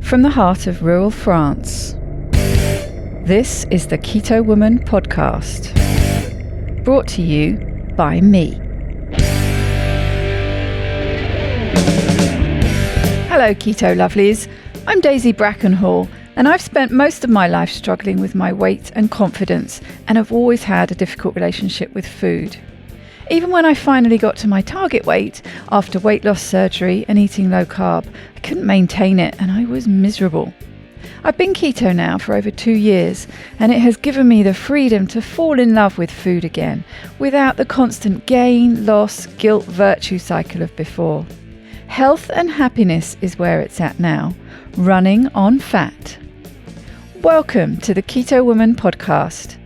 from the heart of rural France. This is the Keto Woman podcast, brought to you by me. Hello Keto Lovelies, I'm Daisy Brackenhall, and I've spent most of my life struggling with my weight and confidence, and have always had a difficult relationship with food. Even when I finally got to my target weight, after weight loss surgery and eating low carb, I couldn't maintain it and I was miserable. I've been keto now for over 2 years, and it has given me the freedom to fall in love with food again, without the constant gain, loss, guilt, virtue cycle of before. Health and happiness is where it's at now, running on fat. Welcome to the Keto Woman podcast.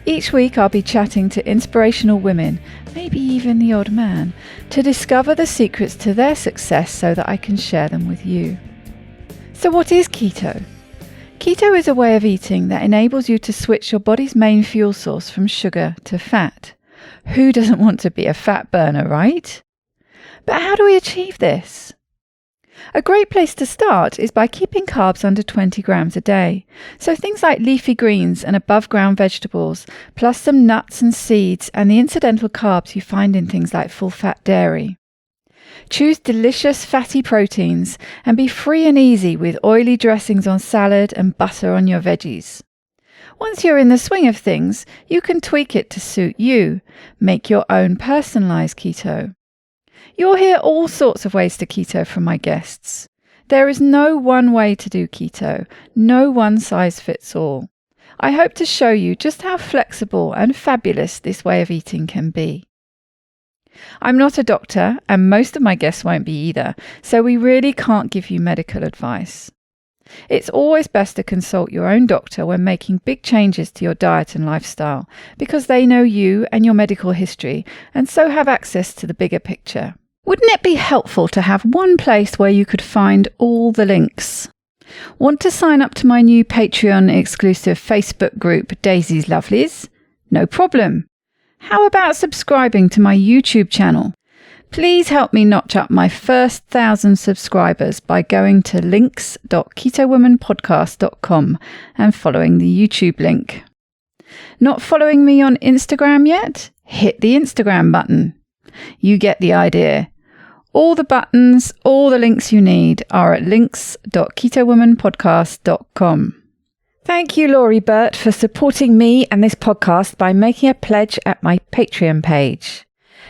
Each week I'll be chatting to inspirational women, maybe even the odd man, to discover the secrets to their success so that I can share them with you. So what is keto? Keto is a way of eating that enables you to switch your body's main fuel source from sugar to fat. Who doesn't want to be a fat burner, right? But how do we achieve this? A great place to start is by keeping carbs under 20 grams a day. So things like leafy greens and above ground vegetables, plus some nuts and seeds and the incidental carbs you find in things like full fat dairy. Choose delicious fatty proteins and be free and easy with oily dressings on salad and butter on your veggies. Once you're in the swing of things, you can tweak it to suit you. Make your own personalized keto. You'll hear all sorts of ways to keto from my guests. There is no one way to do keto, no one size fits all. I hope to show you just how flexible and fabulous this way of eating can be. I'm not a doctor, and most of my guests won't be either, so we really can't give you medical advice. It's always best to consult your own doctor when making big changes to your diet and lifestyle, because they know you and your medical history, and so have access to the bigger picture. Wouldn't it be helpful to have one place where you could find all the links? Want to sign up to my new Patreon exclusive Facebook group, Daisy's Lovelies? No problem. How about subscribing to my YouTube channel? Please help me notch up my first 1,000 subscribers by going to links.ketowomanpodcast.com and following the YouTube link. Not following me on Instagram yet? Hit the Instagram button. You get the idea. All the buttons, all the links you need are at links.ketowomanpodcast.com. Thank you, Laurie Burt, for supporting me and this podcast by making a pledge at my Patreon page.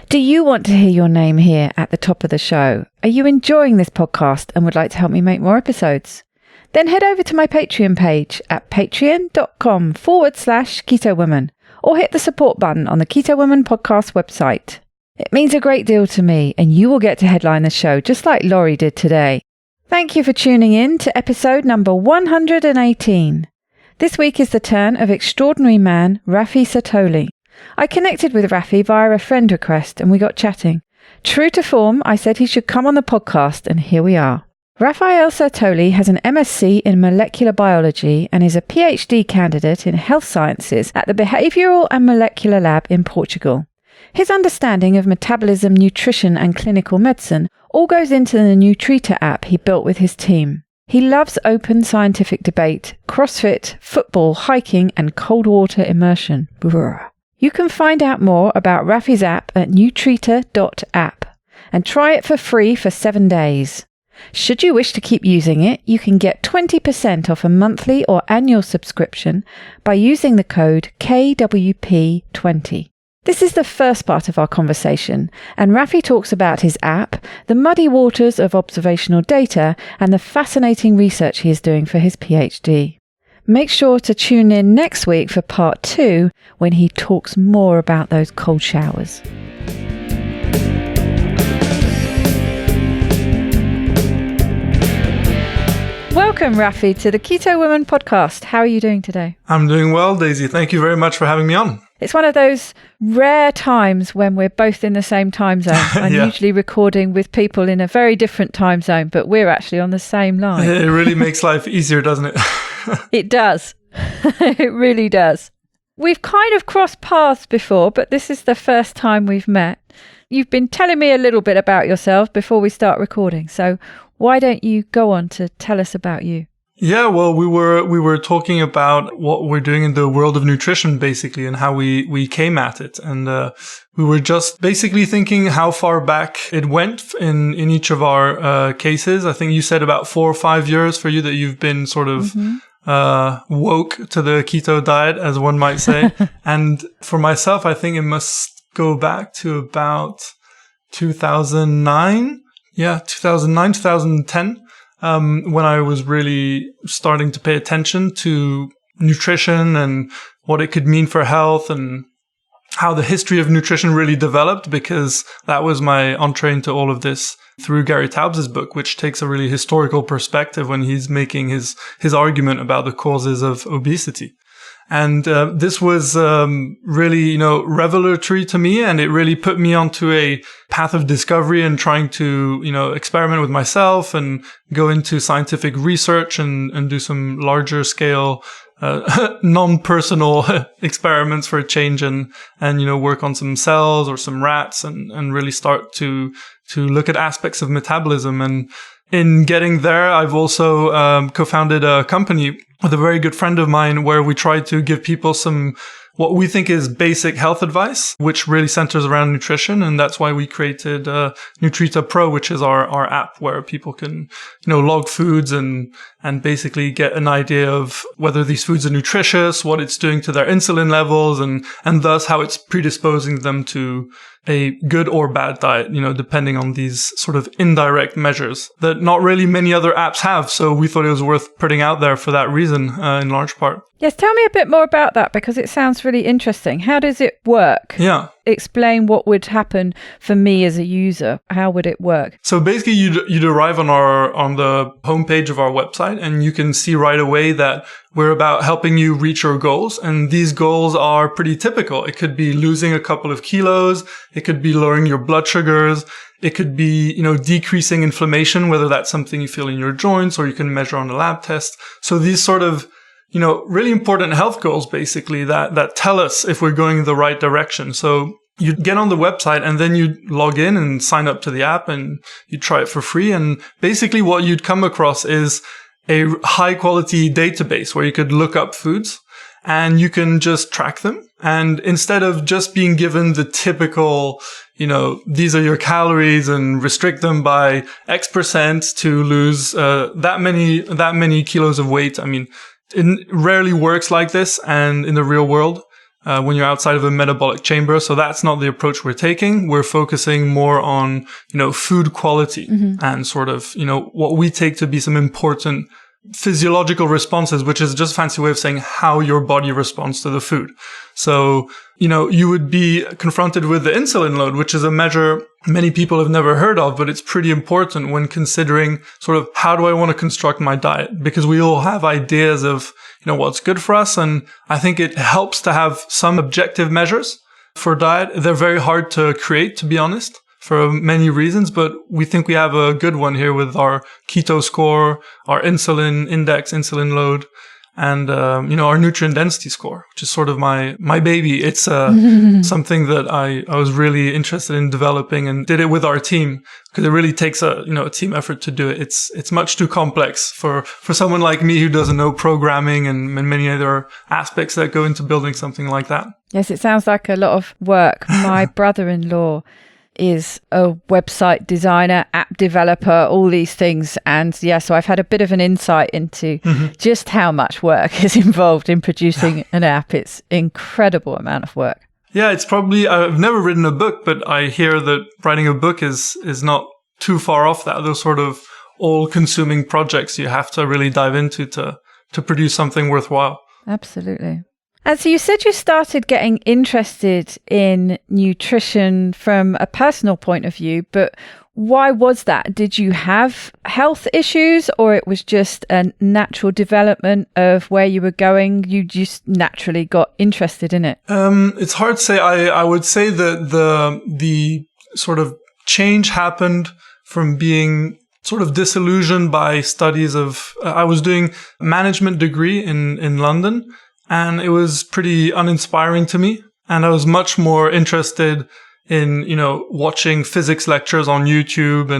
Do you want to hear your name here at the top of the show? Are you enjoying this podcast and would like to help me make more episodes? Then head over to my Patreon page at patreon.com/KetoWoman or hit the support button on the Keto Woman podcast website. It means a great deal to me, and you will get to headline the show just like Laurie did today. Thank you for tuning in to episode number 118. This week is the turn of extraordinary man Raphi Sirtoli. I connected with Raphi via a friend request and we got chatting. True to form, I said he should come on the podcast, and here we are. Raphi Sirtoli has an MSc in molecular biology and is a PhD candidate in health sciences at the Behavioural and Molecular Lab in Portugal. His understanding of metabolism, nutrition and clinical medicine all goes into the Nutrita app he built with his team. He loves open scientific debate, CrossFit, football, hiking and cold water immersion. Brr. You can find out more about Raphi's app at nutrita.app and try it for free for 7 days. Should you wish to keep using it, you can get 20% off a monthly or annual subscription by using the code KWP20. This is the first part of our conversation, and Raphi talks about his app, the muddy waters of observational data, and the fascinating research he is doing for his PhD. Make sure to tune in next week for part 2, when he talks more about those cold showers. Welcome, Raphi, to the Keto Woman podcast. How are you doing today? I'm doing well, Daisy. Thank you very much for having me on. It's one of those rare times when we're both in the same time zone. I'm usually recording with people in a very different time zone, but we're actually on the same line. It really makes life easier, doesn't it? It does. It really does. We've kind of crossed paths before, but this is the first time we've met. You've been telling me a little bit about yourself before we start recording, so why don't you go on to tell us about you? Yeah, well, we were talking about what we're doing in the world of nutrition, basically, and how we came at it. And we were just basically thinking how far back it went in each of our cases. I think you said about 4 or 5 years for you that you've been sort of woke to the keto diet, as one might say. And for myself, I think it must go back to about 2009. Yeah, 2009, 2010. When I was really starting to pay attention to nutrition and what it could mean for health and how the history of nutrition really developed, because that was my entree into all of this through Gary Taubes' book, which takes a really historical perspective when he's making his argument about the causes of obesity. And this was really, revelatory to me, and it really put me onto a path of discovery and trying to, experiment with myself and go into scientific research and do some larger scale non-personal experiments for a change and work on some cells or some rats and really start to look at aspects of metabolism. And in getting there, I've also co-founded a company with a very good friend of mine where we try to give people some what we think is basic health advice, which really centers around nutrition. And that's why we created Nutrita Pro, which is our app where people can, log foods and basically get an idea of whether these foods are nutritious, what it's doing to their insulin levels, and thus how it's predisposing them to a good or bad diet, depending on these sort of indirect measures that not really many other apps have. So we thought it was worth putting out there for that reason, in large part. Yes, tell me a bit more about that, because it sounds really interesting. How does it work? Yeah. Explain what would happen for me as a user. How would it work? So basically you'd arrive on the homepage of our website, and you can see right away that we're about helping you reach your goals. And these goals are pretty typical. It could be losing a couple of kilos. It could be lowering your blood sugars. It could be, decreasing inflammation, whether that's something you feel in your joints or you can measure on a lab test. So these sort of really important health goals, basically, that tell us if we're going in the right direction. So you get on the website and then you log in and sign up to the app and you try it for free. And basically what you'd come across is a high quality database where you could look up foods and you can just track them. And instead of just being given the typical, these are your calories and restrict them by X percent to lose that many kilos of weight. I mean, it rarely works like this and in the real world when you're outside of a metabolic chamber. So that's not the approach we're taking. We're focusing more on, food quality and sort of, what we take to be some important physiological responses, which is just a fancy way of saying how your body responds to the food. So, you would be confronted with the insulin load, which is a measure many people have never heard of, but it's pretty important when considering sort of how do I want to construct my diet? Because we all have ideas of, what's good for us. And I think it helps to have some objective measures for diet. They're very hard to create, to be honest, for many reasons, but we think we have a good one here with our keto score, our insulin index, insulin load, and, our nutrient density score, which is sort of my baby. It's, something that I was really interested in developing and did it with our team, because it really takes a team effort to do it. It's much too complex for someone like me who doesn't know programming and many other aspects that go into building something like that. Yes, it sounds like a lot of work. My brother-in-law is a website designer, app developer, all these things. And so I've had a bit of an insight into just how much work is involved in producing an app. It's incredible amount of work. Yeah, it's probably, I've never written a book, but I hear that writing a book is not too far off that. Those sort of all-consuming projects you have to really dive into to produce something worthwhile. Absolutely. And so you said you started getting interested in nutrition from a personal point of view, but why was that? Did you have health issues, or it was just a natural development of where you were going? You just naturally got interested in it? It's hard to say. I would say that the sort of change happened from being sort of disillusioned by studies of, I was doing a management degree in London, and it was pretty uninspiring to me. And I was much more interested in, watching physics lectures on YouTube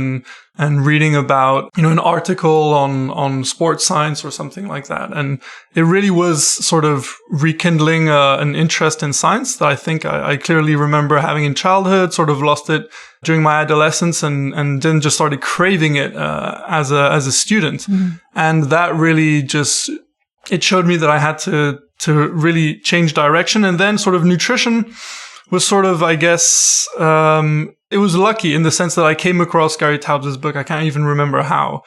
and reading about, an article on sports science or something like that. And it really was sort of rekindling an interest in science that I think I clearly remember having in childhood, sort of lost it during my adolescence and then just started craving it, as a student. Mm-hmm. And that really it showed me that I had to really change direction. And then sort of nutrition was sort of, I guess, it was lucky in the sense that I came across Gary Taubes' book. I can't even remember how.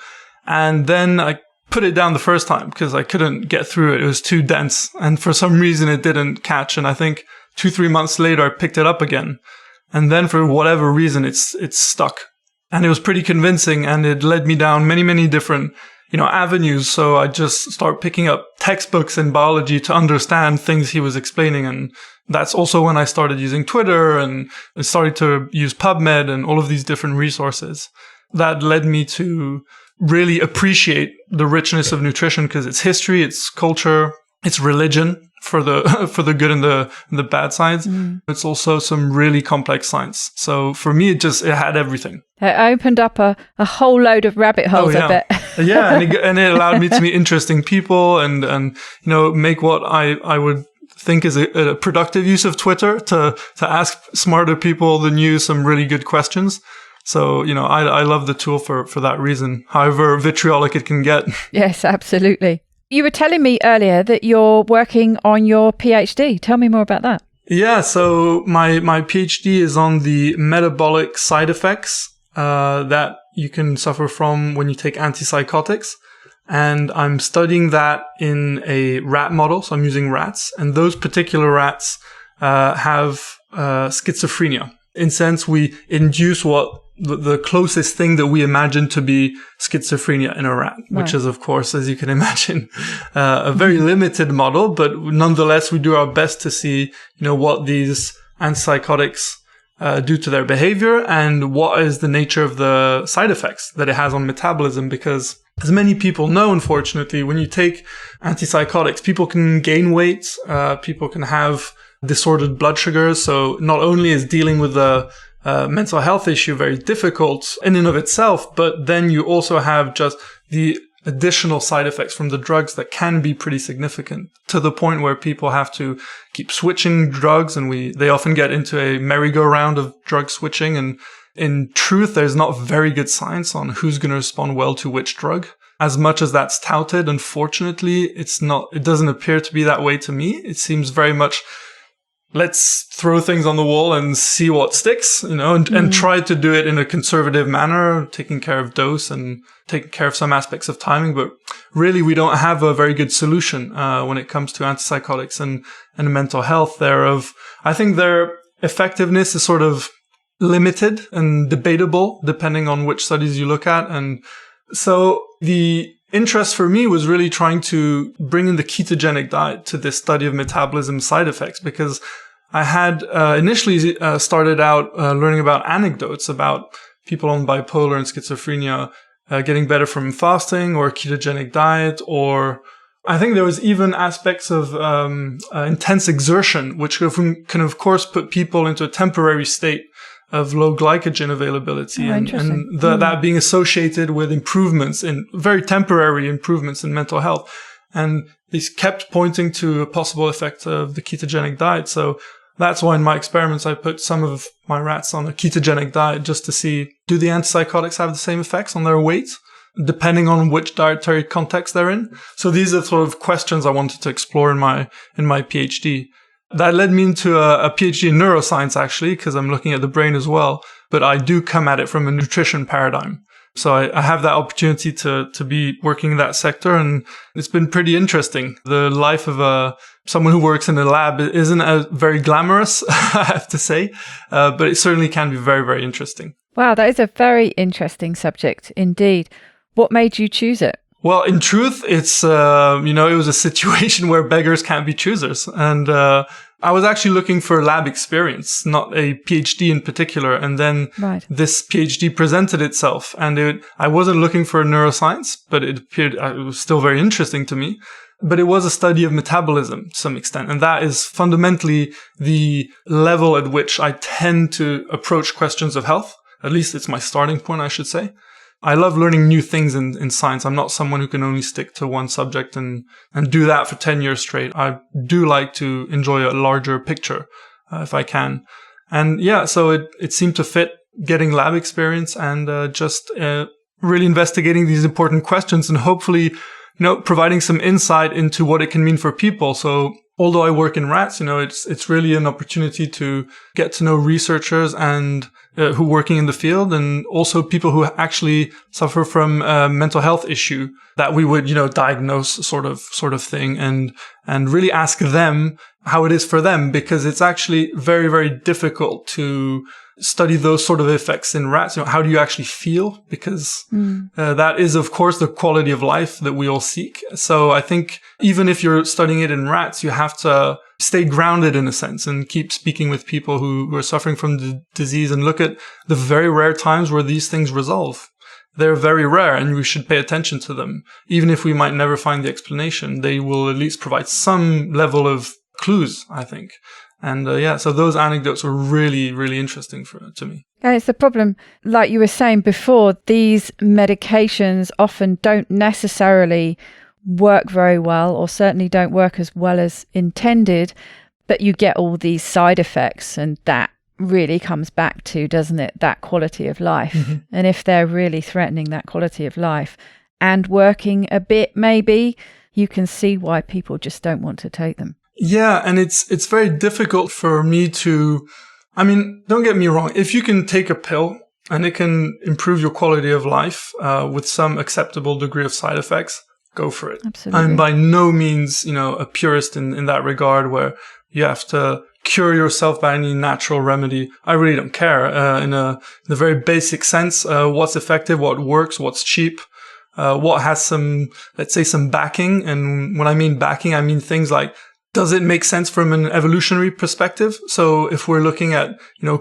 And then I put it down the first time because I couldn't get through it. It was too dense. And for some reason it didn't catch. And I think 2-3 months later, I picked it up again. And then for whatever reason, it's stuck. And it was pretty convincing. And it led me down many, many different avenues. So I just started picking up textbooks in biology to understand things he was explaining. And that's also when I started using Twitter and started to use PubMed and all of these different resources. That led me to really appreciate the richness of nutrition because it's history, it's culture, it's religion for the good and the bad sides. Mm. It's also some really complex science. So for me, it had everything. It opened up a whole load of rabbit holes, I bet. Yeah, and it allowed me to meet interesting people and make what I would think is a productive use of Twitter to ask smarter people than you some really good questions. So, I love the tool for that reason, however vitriolic it can get. Yes, absolutely. You were telling me earlier that you're working on your PhD. Tell me more about that. Yeah, so my PhD is on the metabolic side effects that you can suffer from when you take antipsychotics. And I'm studying that in a rat model. So I'm using rats. And those particular rats have schizophrenia. In a sense, we induce what the closest thing that we imagine to be schizophrenia in a rat, right. Which is, of course, as you can imagine, a very limited model. But nonetheless, we do our best to see, what these antipsychotics do to their behavior and what is the nature of the side effects that it has on metabolism. Because as many people know, unfortunately, when you take antipsychotics, people can gain weight, people can have disordered blood sugars. So not only is dealing with the mental health issue very difficult in and of itself, but then you also have just the additional side effects from the drugs that can be pretty significant to the point where people have to keep switching drugs, and they often get into a merry-go-round of drug switching. And in truth, there's not very good science on who's going to respond well to which drug. As much as that's touted, unfortunately, it doesn't appear to be that way to me. It seems very much, let's throw things on the wall and see what sticks, and try to do it in a conservative manner, taking care of dose and taking care of some aspects of timing. But really, we don't have a very good solution when it comes to antipsychotics and mental health. I think their effectiveness is sort of limited and debatable depending on which studies you look at. And so the interest for me was really trying to bring in the ketogenic diet to this study of metabolism side effects, because I had initially started out learning about anecdotes about people on bipolar and schizophrenia getting better from fasting or ketogenic diet, or I think there was even aspects of intense exertion, which can of course put people into a temporary state of low glycogen availability, and that being associated with very temporary improvements in mental health. And these kept pointing to a possible effect of the ketogenic diet. So that's why in my experiments, I put some of my rats on a ketogenic diet just to see, do the antipsychotics have the same effects on their weight, depending on which dietary context they're in? So these are sort of questions I wanted to explore in my PhD. That led me into a PhD in neuroscience, actually, because I'm looking at the brain as well. But I do come at it from a nutrition paradigm. So I have that opportunity to be working in that sector, and it's been pretty interesting. The life of someone who works in a lab isn't very glamorous, I have to say, but it certainly can be very, very interesting. Wow, that is a very interesting subject indeed. What made you choose it? Well, in truth, it's, it was a situation where beggars can't be choosers. And I was actually looking for lab experience, not a PhD in particular. And then This PhD presented itself. And I wasn't looking for neuroscience, but it was still very interesting to me. but it was a study of metabolism to some extent. And that is fundamentally the level at which I tend to approach questions of health. At least it's my starting point, I should say. I love learning new things in science. I'm not someone who can only stick to one subject and do that for 10 years straight. I do like to enjoy a larger picture if I can. And yeah, so it seemed to fit getting lab experience and just really investigating these important questions and hopefully, providing some insight into what it can mean for people. So although I work in rats, it's really an opportunity to get to know researchers and who are working in the field, and also people who actually suffer from a mental health issue that we would, diagnose sort of thing, and really ask them how it is for them, because it's actually very, very difficult to study those sort of effects in rats. How do you actually feel? Because that is, of course, the quality of life that we all seek. So I think even if you're studying it in rats, you have to stay grounded in a sense and keep speaking with people who are suffering from the disease and look at the very rare times where these things resolve. They're very rare and we should pay attention to them. Even if we might never find the explanation, they will at least provide some level of clues, I think. And so those anecdotes were really, really interesting to me. And it's the problem, like you were saying before, these medications often don't necessarily work very well, or certainly don't work as well as intended, but you get all these side effects, and that really comes back to, doesn't it, that quality of life. Mm-hmm. And if they're really threatening that quality of life and working a bit, maybe, you can see why people just don't want to take them. Yeah, and it's very difficult for me to, don't get me wrong, if you can take a pill and it can improve your quality of life with some acceptable degree of side effects, go for it. Absolutely. I'm by no means, a purist in that regard where you have to cure yourself by any natural remedy. I really don't care. In the very basic sense, what's effective, what works, what's cheap, what has some backing. And when I mean backing, I mean things like, does it make sense from an evolutionary perspective? So if we're looking at,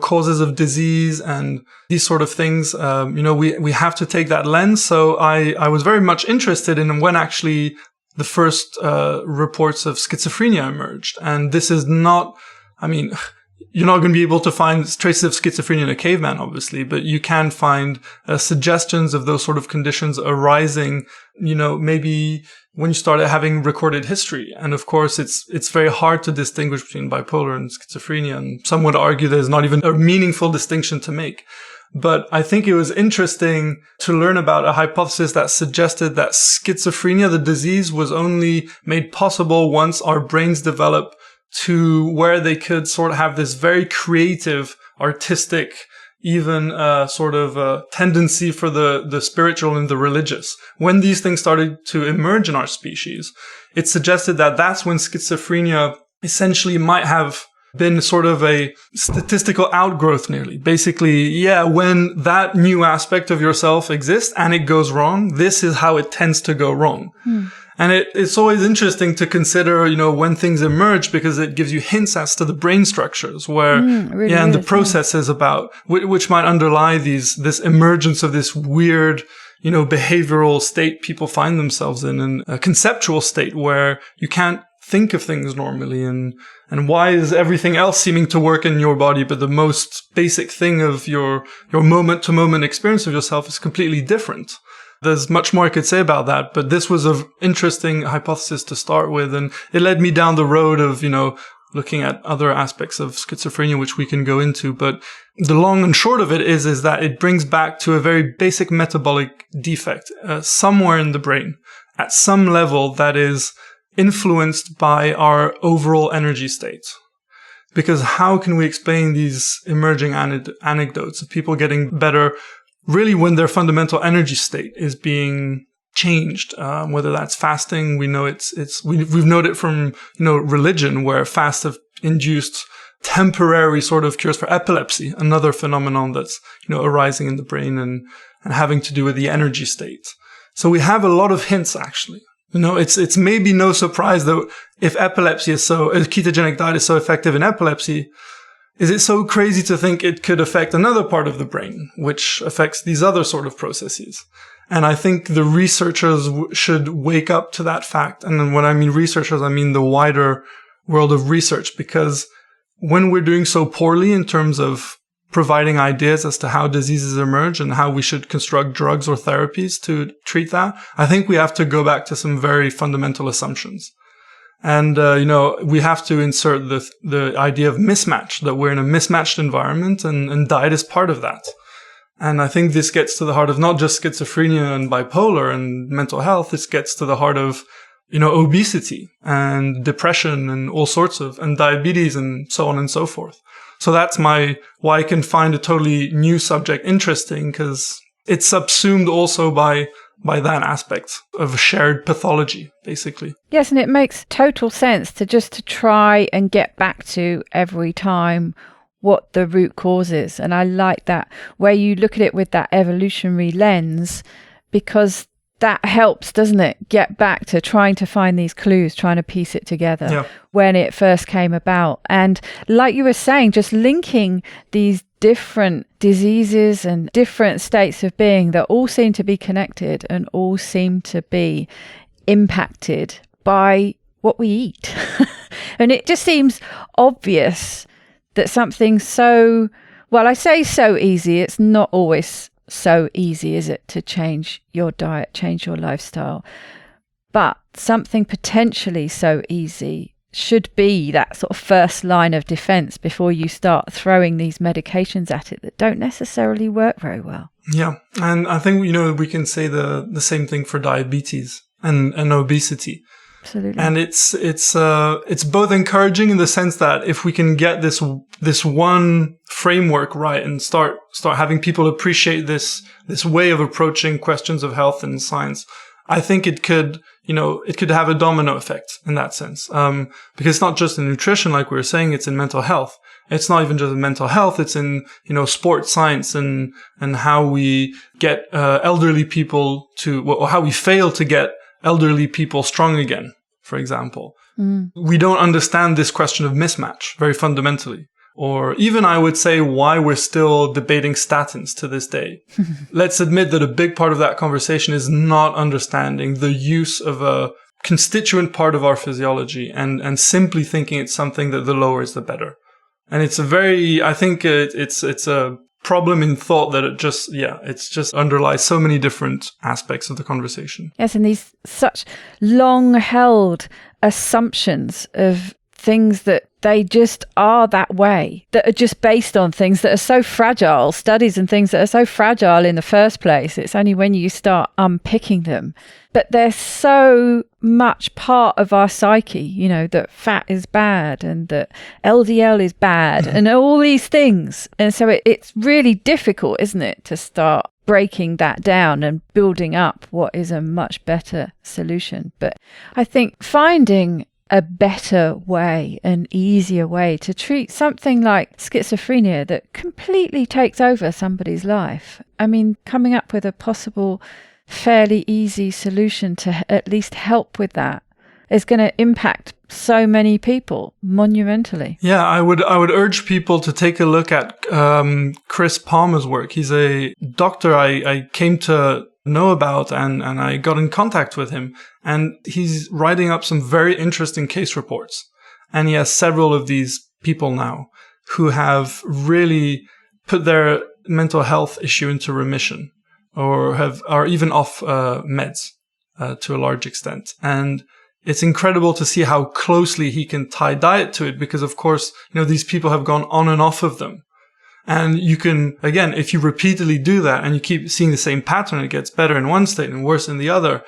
causes of disease and these sort of things, we have to take that lens. So I was very much interested in when actually the first reports of schizophrenia emerged. And this is not, you're not going to be able to find traces of schizophrenia in a caveman, obviously, but you can find suggestions of those sort of conditions arising, maybe when you started having recorded history. And of course, it's very hard to distinguish between bipolar and schizophrenia. And some would argue there's not even a meaningful distinction to make. But I think it was interesting to learn about a hypothesis that suggested that schizophrenia, the disease, was only made possible once our brains develop to where they could sort of have this very creative, artistic, even tendency for the spiritual and the religious. When these things started to emerge in our species, it suggested that that's when schizophrenia essentially might have been sort of a statistical outgrowth nearly. Basically, when that new aspect of yourself exists and it goes wrong, this is how it tends to go wrong. And it's always interesting to consider, when things emerge, because it gives you hints as to the brain structures and the processes about which might underlie this emergence of this weird, behavioral state people find themselves in a conceptual state where you can't think of things normally. And why is everything else seeming to work in your body, but the most basic thing of your moment to moment experience of yourself is completely different? There's much more I could say about that, but this was an interesting hypothesis to start with, and it led me down the road of, looking at other aspects of schizophrenia, which we can go into. But the long and short of it is that it brings back to a very basic metabolic defect somewhere in the brain at some level that is influenced by our overall energy state. Because how can we explain these emerging anecdotes of people getting better really when their fundamental energy state is being changed, whether that's fasting? We know we've known it from, religion, where fasts have induced temporary sort of cures for epilepsy, another phenomenon that's, arising in the brain and having to do with the energy state. So we have a lot of hints, actually. It's maybe no surprise that if epilepsy is a ketogenic diet is so effective in epilepsy, is it so crazy to think it could affect another part of the brain, which affects these other sort of processes? And I think the researchers should wake up to that fact. And then when I mean researchers, I mean the wider world of research, because when we're doing so poorly in terms of providing ideas as to how diseases emerge and how we should construct drugs or therapies to treat that, I think we have to go back to some very fundamental assumptions. And, we have to insert the idea of mismatch, that we're in a mismatched environment and diet is part of that. And I think this gets to the heart of not just schizophrenia and bipolar and mental health. This gets to the heart of, obesity and depression and all sorts of, and diabetes and so on and so forth. So that's why I can find a totally new subject interesting, because it's subsumed also by that aspect of shared pathology, basically. Yes, and it makes total sense to try and get back to every time what the root cause is. And I like that, where you look at it with that evolutionary lens, because that helps, doesn't it? Get back to trying to find these clues, trying to piece it together when it first came about. And like you were saying, just linking these different diseases and different states of being that all seem to be connected and all seem to be impacted by what we eat. And it just seems obvious that something I say so easy, it's not always so easy, is it, to change your diet, change your lifestyle? But something potentially so easy should be that sort of first line of defense before you start throwing these medications at it that don't necessarily work very well. Yeah. And I think, we can say the same thing for diabetes and obesity. Absolutely. And it's both encouraging in the sense that if we can get this one framework right and start having people appreciate this way of approaching questions of health and science, I think it could have a domino effect in that sense. Because it's not just in nutrition, like we were saying, it's in mental health. It's not even just in mental health. It's in, sports science and how we get elderly people or how we fail to get elderly people strong again, for example. We don't understand this question of mismatch very fundamentally. Or even, I would say, why we're still debating statins to this day. Let's admit that a big part of that conversation is not understanding the use of a constituent part of our physiology and simply thinking it's something that the lower is the better. And it's it's a problem in thought that it just underlies so many different aspects of the conversation. Yes, and these such long-held assumptions of things that they just are that way, that are just based on things that are so fragile, studies and things that are so fragile in the first place. It's only when you start unpicking them. But they're so much part of our psyche, that fat is bad and that LDL is bad and all these things. And so it's really difficult, isn't it, to start breaking that down and building up what is a much better solution. But I think finding a better way, an easier way to treat something like schizophrenia that completely takes over somebody's life. I mean, coming up with a possible fairly easy solution to at least help with that is going to impact so many people monumentally. Yeah, I would urge people to take a look at Chris Palmer's work. He's a doctor I came to know about and I got in contact with him, and he's writing up some very interesting case reports. And he has several of these people now who have really put their mental health issue into remission or are even off meds to a large extent. And it's incredible to see how closely he can tie diet to it, because of course, these people have gone on and off of them. And you can, again, if you repeatedly do that and you keep seeing the same pattern, it gets better in one state and worse in the other.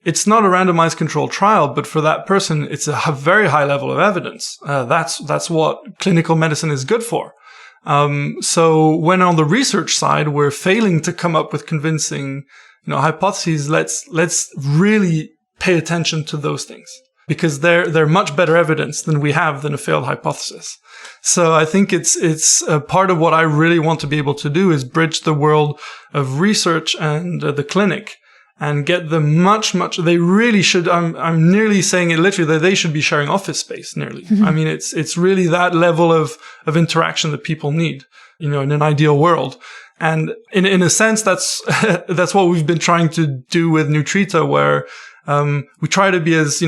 It's not a randomized controlled trial, but for that person, it's a very high level of evidence. That's what clinical medicine is good for. So when on the research side, we're failing to come up with convincing, hypotheses, let's really pay attention to those things, because they're much better evidence than a failed hypothesis. So I think it's a part of what I really want to be able to do is bridge the world of research and the clinic and get them much, they really should, I'm nearly saying it literally, that they should be sharing office space nearly. I mean, it's really that level of interaction that people need, in an ideal world. And in a sense, that's what we've been trying to do with Nutrita, where, we try to be as,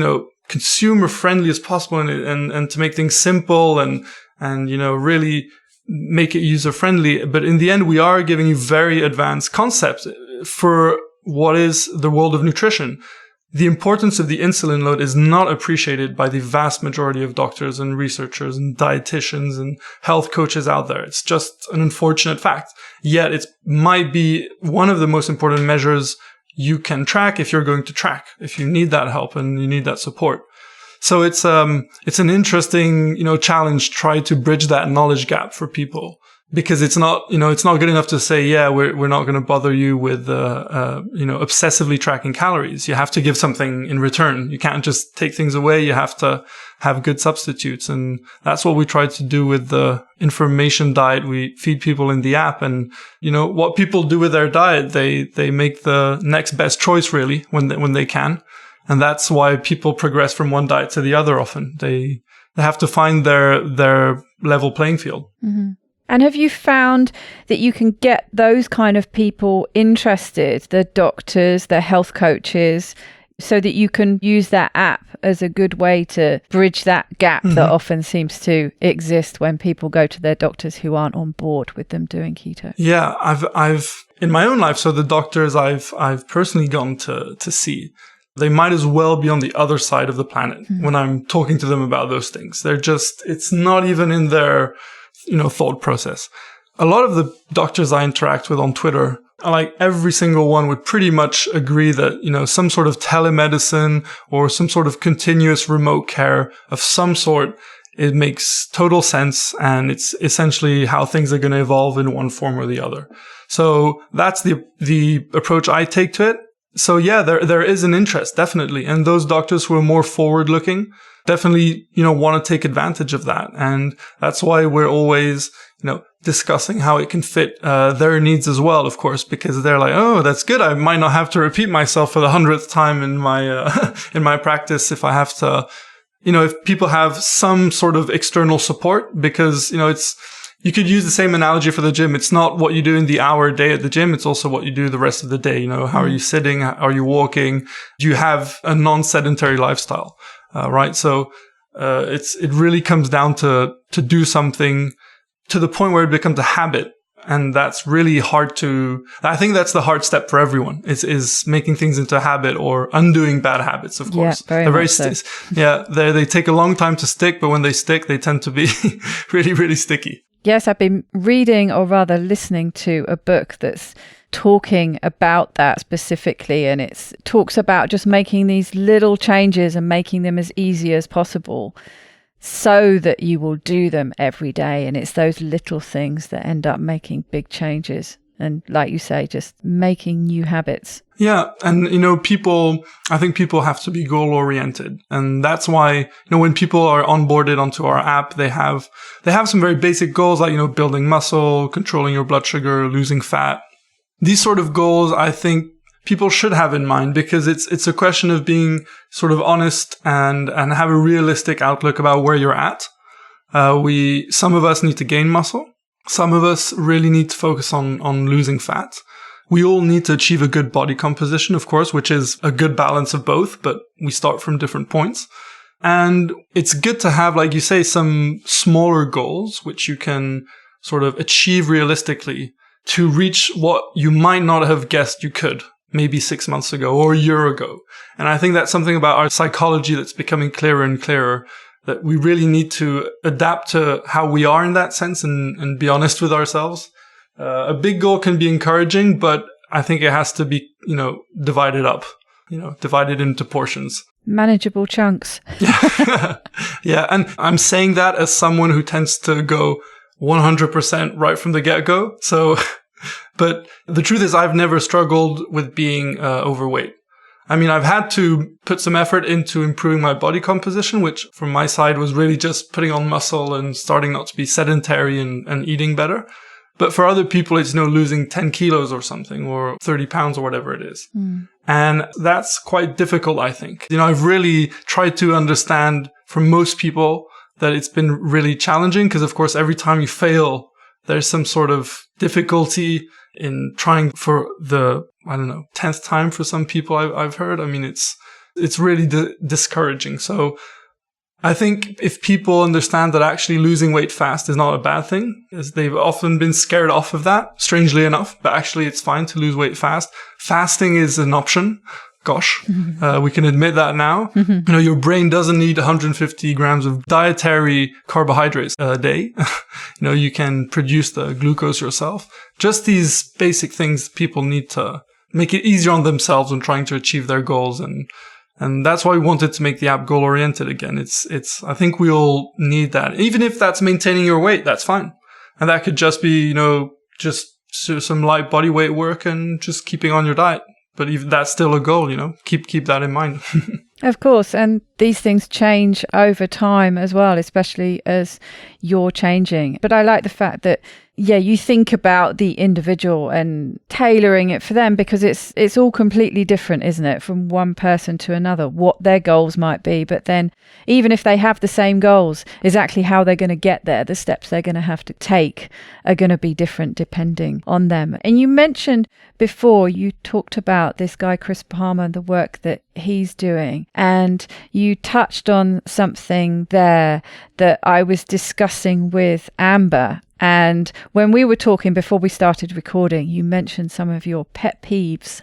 consumer friendly as possible and to make things simple and, really make it user friendly. But in the end, we are giving you very advanced concepts for what is the world of nutrition. The importance of the insulin load is not appreciated by the vast majority of doctors and researchers and dietitians and health coaches out there. It's just an unfortunate fact. Yet it might be one of the most important measures you can track if you're going to track, if you need that help and you need that support. So it's an interesting, challenge, try to bridge that knowledge gap for people. Because it's not good enough to say, yeah, we're not going to bother you with, obsessively tracking calories. You have to give something in return. You can't just take things away. You have to have good substitutes. And that's what we try to do with the information diet we feed people in the app. And, what people do with their diet, they make the next best choice really when they can. And that's why people progress from one diet to the other often. They have to find their level playing field. Mm-hmm. And have you found that you can get those kind of people interested, the doctors, the health coaches, so that you can use that app as a good way to bridge that gap that often seems to exist when people go to their doctors who aren't on board with them doing keto? Yeah, I've in my own life, so the doctors I've personally gone to see, they might as well be on the other side of the planet when I'm talking to them about those things. It's not even in their thought process. A lot of the doctors I interact with on Twitter, like every single one would pretty much agree that, some sort of telemedicine or some sort of continuous remote care of some sort, it makes total sense. And it's essentially how things are going to evolve in one form or the other. So that's the approach I take to it. So yeah, there is an interest, definitely. And those doctors who are more forward looking definitely, want to take advantage of that. And that's why we're always, discussing how it can fit their needs as well, of course, because they're like, oh, that's good. I might not have to repeat myself for the 100th time in my in my practice if I have to, if people have some sort of external support, because, you could use the same analogy for the gym. It's not what you do in the hour a day at the gym. It's also what you do the rest of the day. How are you sitting? Are you walking? Do you have a non-sedentary lifestyle? Right. So, it really comes down to do something to the point where it becomes a habit. And that's really I think that's the hard step for everyone is making things into a habit or undoing bad habits, of course. Yeah, very much so. They take a long time to stick, but when they stick, they tend to be really, really sticky. Yes, I've been reading, or rather listening to, a book that's talking about that specifically, and it talks about just making these little changes and making them as easy as possible so that you will do them every day. And it's those little things that end up making big changes. And like you say, just making new habits. Yeah. And, I think people have to be goal oriented. And that's why, when people are onboarded onto our app, they have some very basic goals like, building muscle, controlling your blood sugar, losing fat. These sort of goals, I think people should have in mind, because it's a question of being sort of honest and have a realistic outlook about where you're at. Some of us need to gain muscle. Some of us really need to focus on losing fat. We all need to achieve a good body composition, of course, which is a good balance of both, but we start from different points. And it's good to have, like you say, some smaller goals, which you can sort of achieve realistically to reach what you might not have guessed you could maybe 6 months ago or a year ago. And I think that's something about our psychology that's becoming clearer and clearer, that we really need to adapt to how we are in that sense and be honest with ourselves. A big goal can be encouraging, but I think it has to be, divided up, divided into portions. Manageable chunks. Yeah. And I'm saying that as someone who tends to go 100% right from the get-go. So, but the truth is I've never struggled with being overweight. I mean, I've had to put some effort into improving my body composition, which from my side was really just putting on muscle and starting not to be sedentary and eating better. But for other people, it's, losing 10 kilos or something, or 30 pounds or whatever it is. And that's quite difficult, I think. I've really tried to understand from most people that it's been really challenging because, of course, every time you fail, there's some sort of difficulty in trying for the, 10th time for some people I've heard. I mean, it's really discouraging. So I think if people understand that actually losing weight fast is not a bad thing, as they've often been scared off of that, strangely enough, but actually it's fine to lose weight fast. Fasting is an option. Gosh, we can admit that now. Your brain doesn't need 150 grams of dietary carbohydrates a day. You can produce the glucose yourself. Just these basic things people need to make it easier on themselves when trying to achieve their goals. And that's why we wanted to make the app goal oriented again. I think we all need that. Even if that's maintaining your weight, that's fine. And that could just be, just some light body weight work and just keeping on your diet. But even that's still a goal, keep that in mind. Of course. And these things change over time as well, especially as you're changing. But I like the fact that, you think about the individual and tailoring it for them, because it's all completely different, isn't it? From one person to another, what their goals might be. But then even if they have the same goals, exactly how they're going to get there, the steps they're going to have to take are going to be different depending on them. And you mentioned before, you talked about this guy, Chris Palmer, the work that he's doing. And you touched on something there that I was discussing with Amber. And when we were talking before we started recording, you mentioned some of your pet peeves.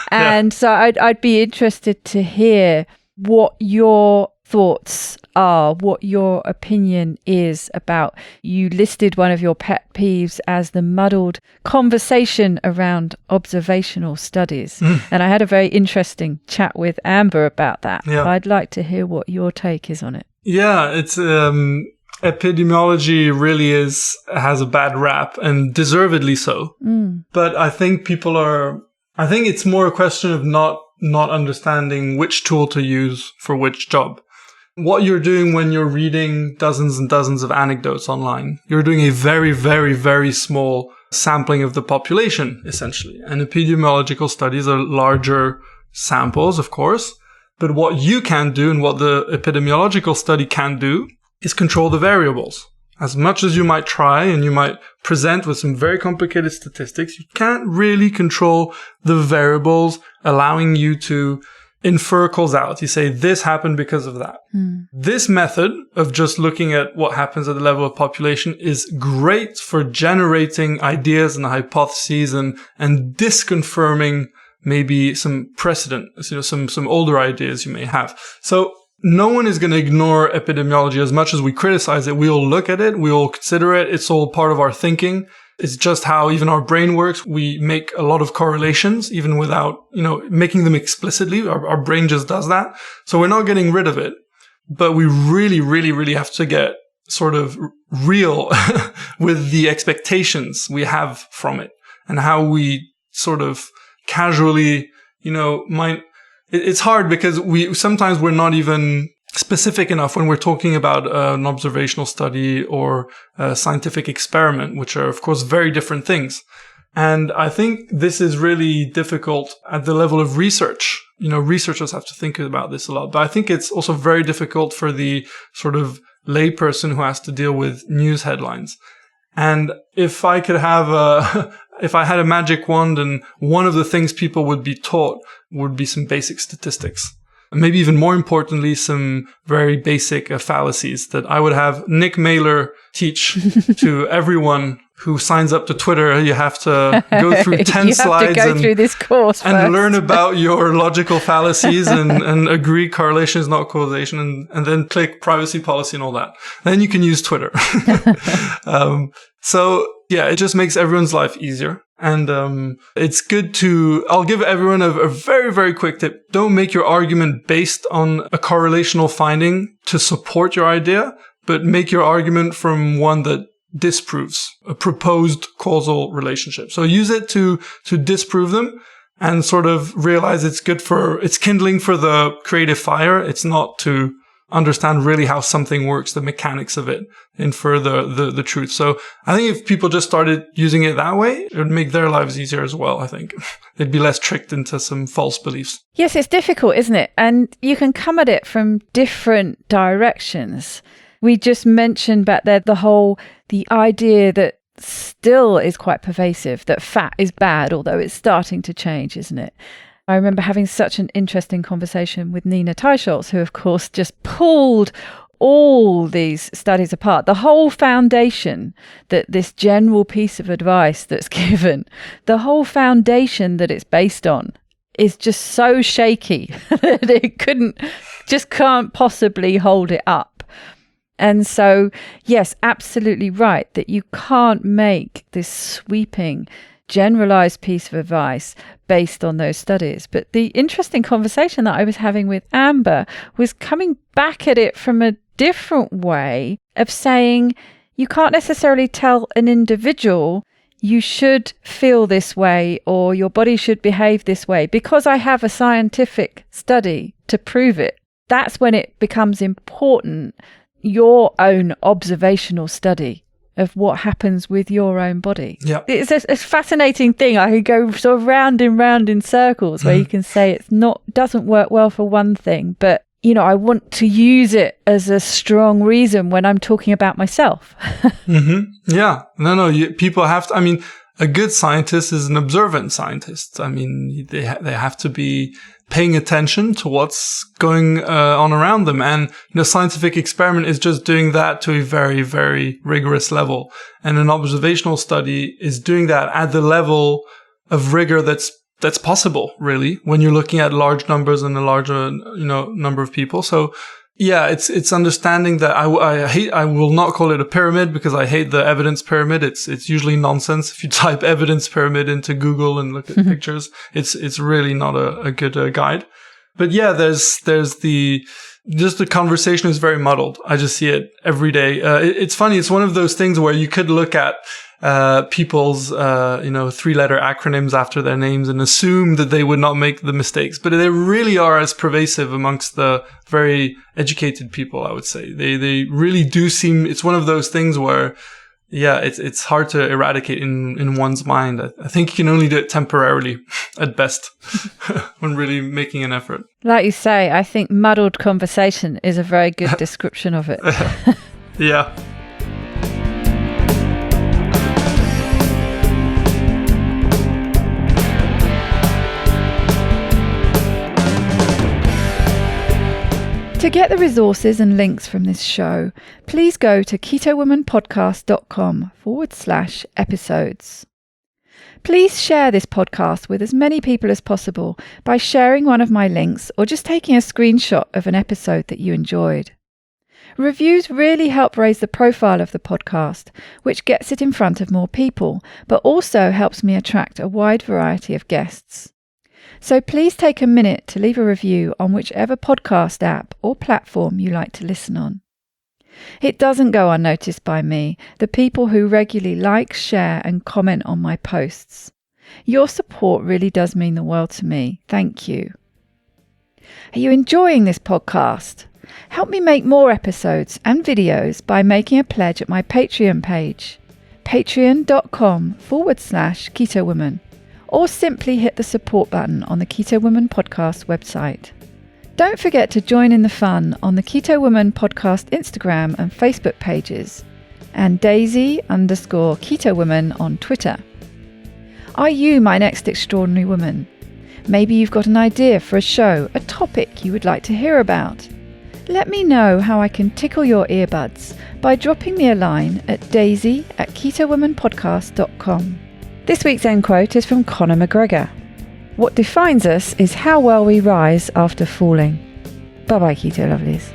And so I'd be interested to hear what your thoughts are, what your opinion is about. You listed one of your pet peeves as the muddled conversation around observational studies. And I had a very interesting chat with Amber about that. I'd like to hear what your take is on it. Yeah, it's epidemiology really has a bad rap, and deservedly so. But I think I think it's more a question of not understanding which tool to use for which job. What you're doing when you're reading dozens and dozens of anecdotes online, you're doing a very, very, very small sampling of the population, essentially. And epidemiological studies are larger samples, of course. But what you can do, and what the epidemiological study can do, is control the variables. As much as you might try, and you might present with some very complicated statistics, you can't really control the variables, allowing you to infer causality. Say this happened because of that. This method of just looking at what happens at the level of population is great for generating ideas and hypotheses and disconfirming maybe some precedent, some older ideas you may have. So no one is going to ignore epidemiology. As much as we criticize it, we all look at it, we all consider it. It's all part of our thinking. It's just how even our brain works. We make a lot of correlations, even without, making them explicitly. Our brain just does that. So we're not getting rid of it, but we really, really, really have to get sort of real with the expectations we have from it, and how we sort of casually, it's hard because sometimes we're not even specific enough when we're talking about an observational study or a scientific experiment, which are, of course, very different things. And I think this is really difficult at the level of research. Researchers have to think about this a lot. But I think it's also very difficult for the sort of layperson who has to deal with news headlines. And if I could have if I had a magic wand, and one of the things people would be taught would be some basic statistics. Maybe even more importantly, some very basic fallacies that I would have Nick Mailer teach to everyone who signs up to Twitter. You have to go through 10 slides through this course and learn about your logical fallacies and agree correlation is not causation, and then click privacy policy and all that. Then you can use Twitter. So yeah, it just makes everyone's life easier. And it's good I'll give everyone a very, very quick tip. Don't make your argument based on a correlational finding to support your idea, but make your argument from one that disproves a proposed causal relationship. So use it to disprove them, and sort of realize it's kindling for the creative fire. It's not to understand really how something works, the mechanics of it, infer the truth. So I think if people just started using it that way, it would make their lives easier as well, I think. They'd be less tricked into some false beliefs. Yes, it's difficult, isn't it? And you can come at it from different directions. We just mentioned back there the idea that still is quite pervasive, that fat is bad, although it's starting to change, isn't it? I remember having such an interesting conversation with Nina Teicholz, who of course just pulled all these studies apart. The whole foundation that this general piece of advice that's given, the whole foundation that it's based on is just so shaky that it can't possibly hold it up. And so, yes, absolutely right that you can't make this sweeping, generalized piece of advice based on those studies. But the interesting conversation that I was having with Amber was coming back at it from a different way of saying you can't necessarily tell an individual you should feel this way or your body should behave this way because I have a scientific study to prove it. That's when it becomes important, your own observational study of what happens with your own body. Yeah. It's a fascinating thing. I could go sort of round and round in circles where you can say doesn't work well for one thing, but I want to use it as a strong reason when I'm talking about myself. Yeah. No, people have to, a good scientist is an observant scientist. They have to be paying attention to what's going on around them. And scientific experiment is just doing that to a very, very rigorous level. And an observational study is doing that at the level of rigor that's possible, really, when you're looking at large numbers and a larger, number of people. So yeah, it's understanding that I will not call it a pyramid because I hate the evidence pyramid. It's usually nonsense. If you type evidence pyramid into Google and look at pictures, it's really not a good guide. But yeah, there's the conversation is very muddled. I just see it every day. It's funny. It's one of those things where you could look at people's, 3-letter acronyms after their names and assume that they would not make the mistakes, but they really are as pervasive amongst the very educated people, I would say. They really do seem, it's one of those things where, yeah, it's hard to eradicate in one's mind. I think you can only do it temporarily at best when really making an effort. Like you say, I think muddled conversation is a very good description of it. Yeah. To get the resources and links from this show, please go to ketowomanpodcast.com/episodes. Please share this podcast with as many people as possible by sharing one of my links or just taking a screenshot of an episode that you enjoyed. Reviews really help raise the profile of the podcast, which gets it in front of more people, but also helps me attract a wide variety of guests. So please take a minute to leave a review on whichever podcast app or platform you like to listen on. It doesn't go unnoticed by me, the people who regularly like, share and comment on my posts. Your support really does mean the world to me. Thank you. Are you enjoying this podcast? Help me make more episodes and videos by making a pledge at my Patreon page, patreon.com/KetoWoman. Or simply hit the support button on the Keto Woman Podcast website. Don't forget to join in the fun on the Keto Woman Podcast Instagram and Facebook pages, and Daisy_Keto Woman on Twitter. Are you my next extraordinary woman? Maybe you've got an idea for a show, a topic you would like to hear about. Let me know how I can tickle your earbuds by dropping me a line at daisy@ketowomanpodcast.com. This week's end quote is from Conor McGregor. What defines us is how well we rise after falling. Bye-bye, Keto Lovelies.